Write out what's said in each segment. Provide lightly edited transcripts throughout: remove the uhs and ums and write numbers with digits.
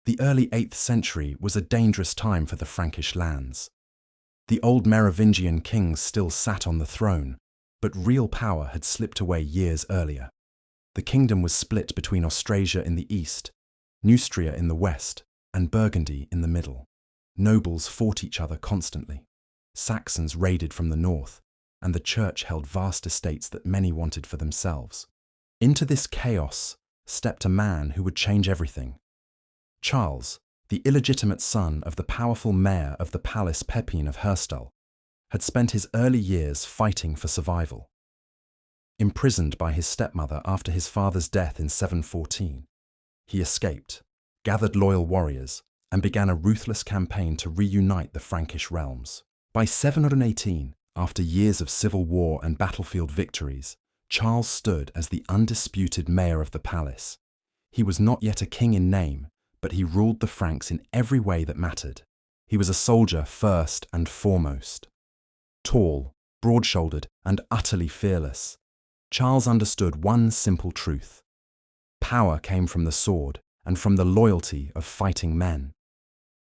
The early 8th century was a dangerous time for the Frankish lands. The old Merovingian kings still sat on the throne, but real power had slipped away years earlier. The kingdom was split between Austrasia in the east, Neustria in the west, and Burgundy in the middle. Nobles fought each other constantly. Saxons raided from the north, and the church held vast estates that many wanted for themselves. Into this chaos stepped a man who would change everything. Charles, the illegitimate son of the powerful mayor of the Palace Pepin of Herstal, had spent his early years fighting for survival. Imprisoned by his stepmother after his father's death in 714, he escaped, gathered loyal warriors, and began a ruthless campaign to reunite the Frankish realms. By 718, after years of civil war and battlefield victories, Charles stood as the undisputed mayor of the palace. He was not yet a king in name, but he ruled the Franks in every way that mattered. He was a soldier first and foremost. Tall, broad-shouldered, and utterly fearless, Charles understood one simple truth. Power came from the sword and from the loyalty of fighting men.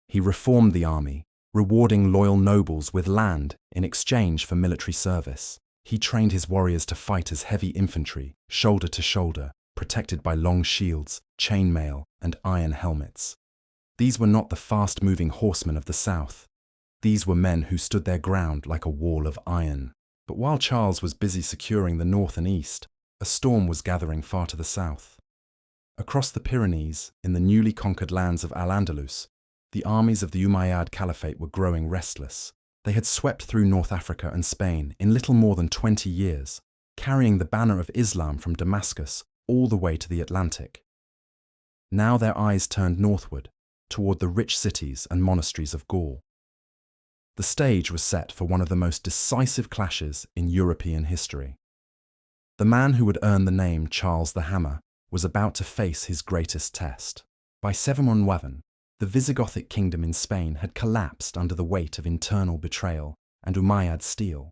He reformed the army, rewarding loyal nobles with land in exchange for military service. He trained his warriors to fight as heavy infantry, shoulder to shoulder, protected by long shields, chainmail, and iron helmets. These were not the fast-moving horsemen of the south. These were men who stood their ground like a wall of iron. But while Charles was busy securing the north and east, a storm was gathering far to the south. Across the Pyrenees, in the newly conquered lands of Al-Andalus, the armies of the Umayyad Caliphate were growing restless. They had swept through North Africa and Spain in little more than 20 years, carrying the banner of Islam from Damascus all the way to the Atlantic. Now their eyes turned northward, toward the rich cities and monasteries of Gaul. The stage was set for one of the most decisive clashes in European history. The man who would earn the name Charles the Hammer was about to face his greatest test. By 711, the Visigothic kingdom in Spain had collapsed under the weight of internal betrayal and Umayyad steel.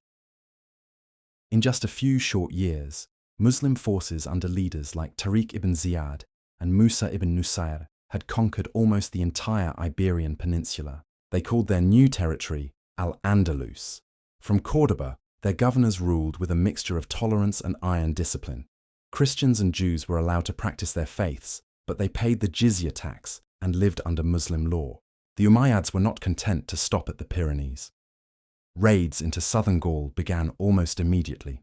In just a few short years, Muslim forces under leaders like Tariq ibn Ziyad and Musa ibn Nusayr had conquered almost the entire Iberian Peninsula. They called their new territory Al-Andalus. From Córdoba, their governors ruled with a mixture of tolerance and iron discipline. Christians and Jews were allowed to practice their faiths, but they paid the jizya tax and lived under Muslim law. The Umayyads were not content to stop at the Pyrenees. Raids into southern Gaul began almost immediately.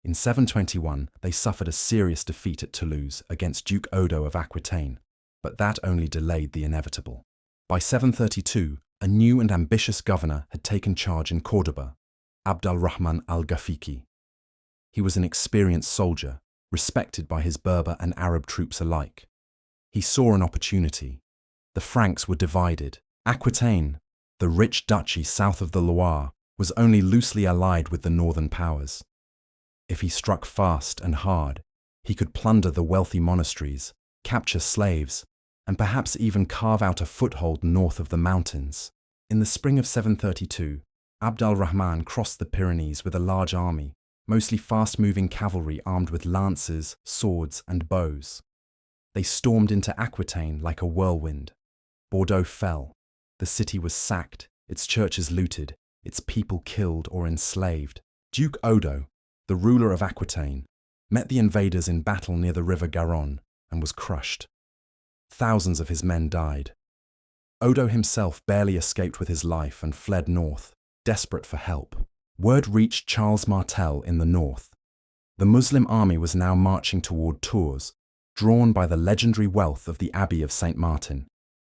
In 721, they suffered a serious defeat at Toulouse against Duke Odo of Aquitaine, but that only delayed the inevitable. By 732, a new and ambitious governor had taken charge in Córdoba, al-Rahman al-Ghafiqi. He was an experienced soldier, respected by his Berber and Arab troops alike. He saw an opportunity. The Franks were divided. Aquitaine, the rich duchy south of the Loire, was only loosely allied with the northern powers. If he struck fast and hard, he could plunder the wealthy monasteries, capture slaves, and perhaps even carve out a foothold north of the mountains. In the spring of 732, al-Rahman crossed the Pyrenees with a large army, mostly fast-moving cavalry armed with lances, swords, and bows. They stormed into Aquitaine like a whirlwind. Bordeaux fell. The city was sacked, its churches looted, its people killed or enslaved. Duke Odo, the ruler of Aquitaine, met the invaders in battle near the river Garonne and was crushed. Thousands of his men died. Odo himself barely escaped with his life and fled north, desperate for help. Word reached Charles Martel in the north. The Muslim army was now marching toward Tours, drawn by the legendary wealth of the Abbey of St. Martin,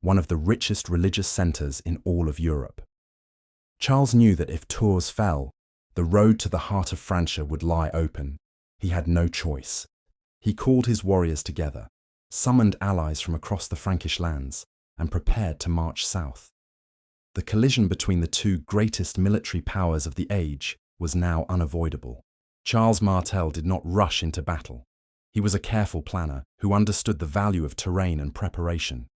one of the richest religious centers in all of Europe. Charles knew that if Tours fell, the road to the heart of Francia would lie open. He had no choice. He called his warriors together, summoned allies from across the Frankish lands, and prepared to march south. The collision between the two greatest military powers of the age was now unavoidable. Charles Martel did not rush into battle. He was a careful planner who understood the value of terrain and preparation.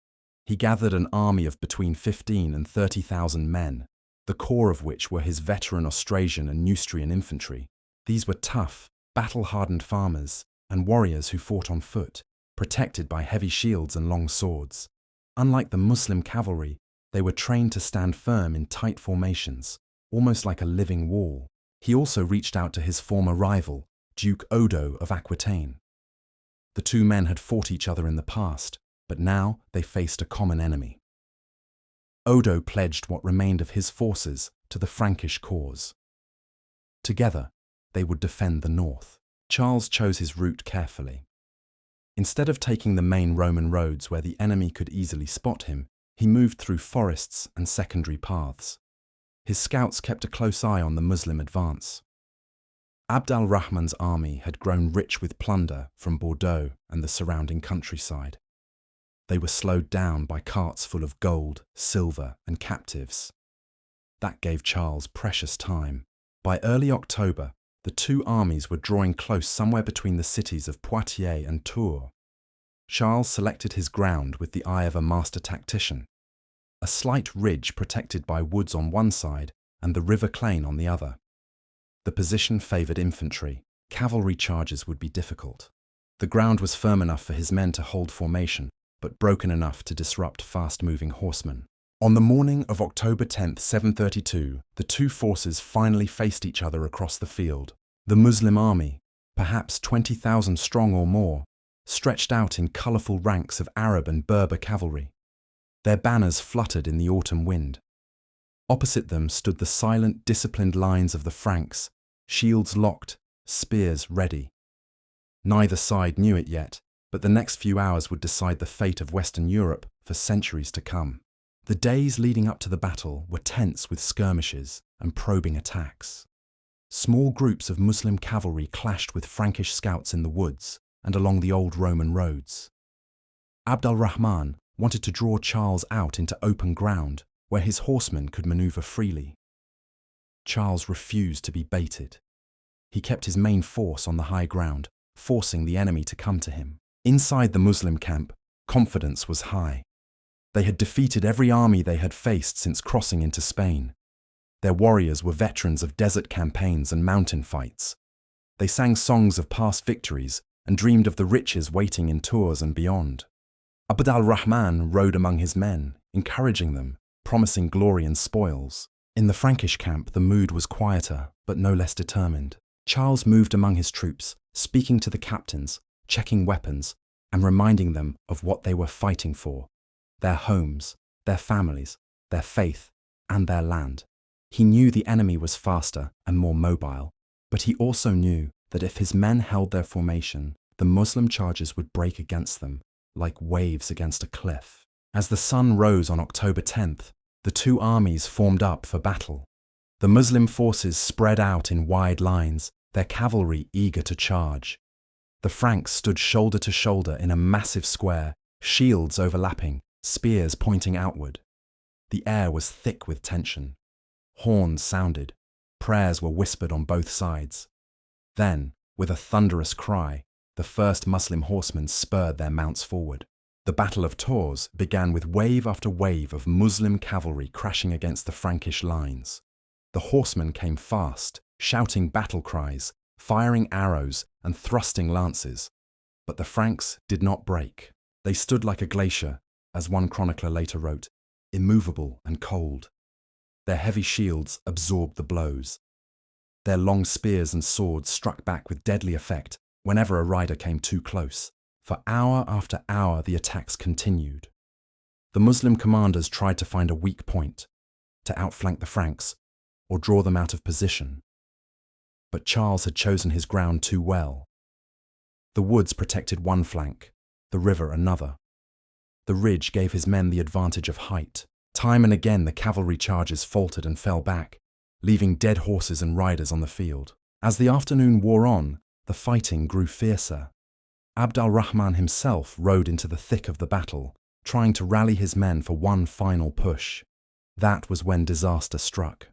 He gathered an army of between 15,000 and 30,000 men, the core of which were his veteran Austrasian and Neustrian infantry. These were tough, battle-hardened farmers and warriors who fought on foot, protected by heavy shields and long swords. Unlike the Muslim cavalry, they were trained to stand firm in tight formations, almost like a living wall. He also reached out to his former rival, Duke Odo of Aquitaine. The two men had fought each other in the past, but now they faced a common enemy. Odo pledged what remained of his forces to the Frankish cause. Together, they would defend the north. Charles chose his route carefully. Instead of taking the main Roman roads where the enemy could easily spot him, he moved through forests and secondary paths. His scouts kept a close eye on the Muslim advance. Abd al-Rahman's army had grown rich with plunder from Bordeaux and the surrounding countryside. They were slowed down by carts full of gold, silver, and captives. That gave Charles precious time. By early October, the two armies were drawing close somewhere between the cities of Poitiers and Tours. Charles selected his ground with the eye of a master tactician. A slight ridge protected by woods on one side and the River Claine on the other. The position favoured infantry. Cavalry charges would be difficult. The ground was firm enough for his men to hold formation, but broken enough to disrupt fast-moving horsemen. On the morning of October 10, 732, the two forces finally faced each other across the field. The Muslim army, perhaps 20,000 strong or more, stretched out in colourful ranks of Arab and Berber cavalry. Their banners fluttered in the autumn wind. Opposite them stood the silent, disciplined lines of the Franks, shields locked, spears ready. Neither side knew it yet, but the next few hours would decide the fate of Western Europe for centuries to come. The days leading up to the battle were tense with skirmishes and probing attacks. Small groups of Muslim cavalry clashed with Frankish scouts in the woods and along the old Roman roads. Abd al-Rahman wanted to draw Charles out into open ground where his horsemen could maneuver freely. Charles refused to be baited. He kept his main force on the high ground, forcing the enemy to come to him. Inside the Muslim camp, confidence was high. They had defeated every army they had faced since crossing into Spain. Their warriors were veterans of desert campaigns and mountain fights. They sang songs of past victories and dreamed of the riches waiting in Tours and beyond. Abd al-Rahman rode among his men, encouraging them, promising glory and spoils. In the Frankish camp, the mood was quieter, but no less determined. Charles moved among his troops, speaking to the captains, checking weapons, and reminding them of what they were fighting for: their homes, their families, their faith, and their land. He knew the enemy was faster and more mobile, but he also knew that if his men held their formation, the Muslim charges would break against them, like waves against a cliff. As the sun rose on October 10th, the two armies formed up for battle. The Muslim forces spread out in wide lines, their cavalry eager to charge. The Franks stood shoulder to shoulder in a massive square, shields overlapping, spears pointing outward. The air was thick with tension. Horns sounded. Prayers were whispered on both sides. Then, with a thunderous cry, the first Muslim horsemen spurred their mounts forward. The Battle of Tours began with wave after wave of Muslim cavalry crashing against the Frankish lines. The horsemen came fast, shouting battle cries, firing arrows and thrusting lances. But the Franks did not break. They stood like a glacier, as one chronicler later wrote, immovable and cold. Their heavy shields absorbed the blows. Their long spears and swords struck back with deadly effect whenever a rider came too close. For hour after hour, the attacks continued. The Muslim commanders tried to find a weak point, to outflank the Franks, or draw them out of position. But Charles had chosen his ground too well. The woods protected one flank, the river another. The ridge gave his men the advantage of height. Time and again the cavalry charges faltered and fell back, leaving dead horses and riders on the field. As the afternoon wore on, the fighting grew fiercer. Abd al-Rahman himself rode into the thick of the battle, trying to rally his men for one final push. That was when disaster struck.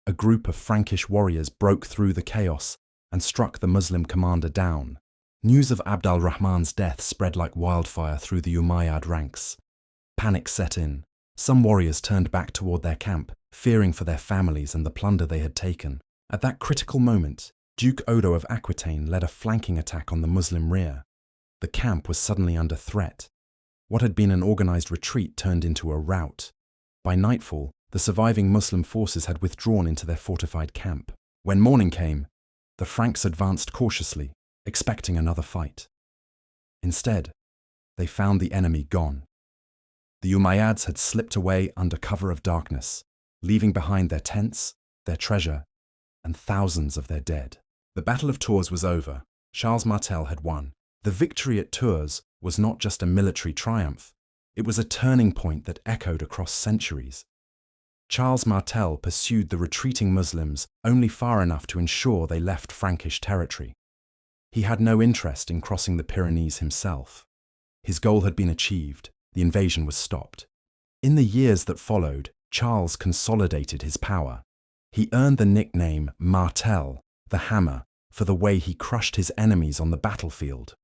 A group of Frankish warriors broke through the chaos and struck the Muslim commander down. News of Abd al-Rahman's death spread like wildfire through the Umayyad ranks. Panic set in. Some warriors turned back toward their camp, fearing for their families and the plunder they had taken. At that critical moment, Duke Odo of Aquitaine led a flanking attack on the Muslim rear. The camp was suddenly under threat. What had been an organized retreat turned into a rout. By nightfall, the surviving Muslim forces had withdrawn into their fortified camp. When morning came, the Franks advanced cautiously, expecting another fight. Instead, they found the enemy gone. The Umayyads had slipped away under cover of darkness, leaving behind their tents, their treasure, and thousands of their dead. The Battle of Tours was over. Charles Martel had won. The victory at Tours was not just a military triumph, it was a turning point that echoed across centuries. Charles Martel pursued the retreating Muslims only far enough to ensure they left Frankish territory. He had no interest in crossing the Pyrenees himself. His goal had been achieved, the invasion was stopped. In the years that followed, Charles consolidated his power. He earned the nickname Martel, the hammer, for the way he crushed his enemies on the battlefield.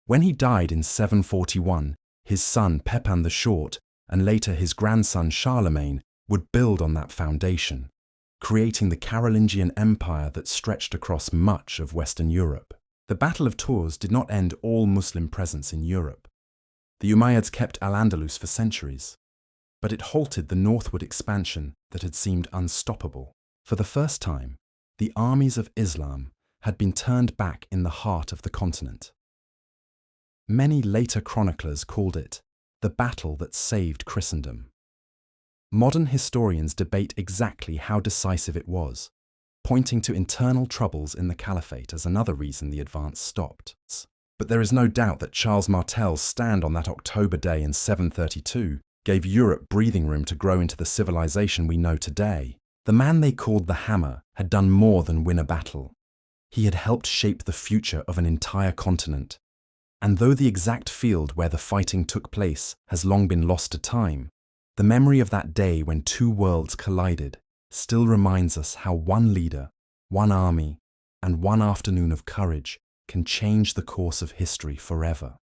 When he died in 741, his son Pepin the Short, and later his grandson Charlemagne, would build on that foundation, creating the Carolingian Empire that stretched across much of Western Europe. The Battle of Tours did not end all Muslim presence in Europe. The Umayyads kept Al-Andalus for centuries, but it halted the northward expansion that had seemed unstoppable. For the first time, the armies of Islam had been turned back in the heart of the continent. Many later chroniclers called it the battle that saved Christendom. Modern historians debate exactly how decisive it was, pointing to internal troubles in the Caliphate as another reason the advance stopped. But there is no doubt that Charles Martel's stand on that October day in 732 gave Europe breathing room to grow into the civilization we know today. The man they called the Hammer had done more than win a battle. He had helped shape the future of an entire continent. And though the exact field where the fighting took place has long been lost to time, the memory of that day when two worlds collided still reminds us how one leader, one army, and one afternoon of courage can change the course of history forever.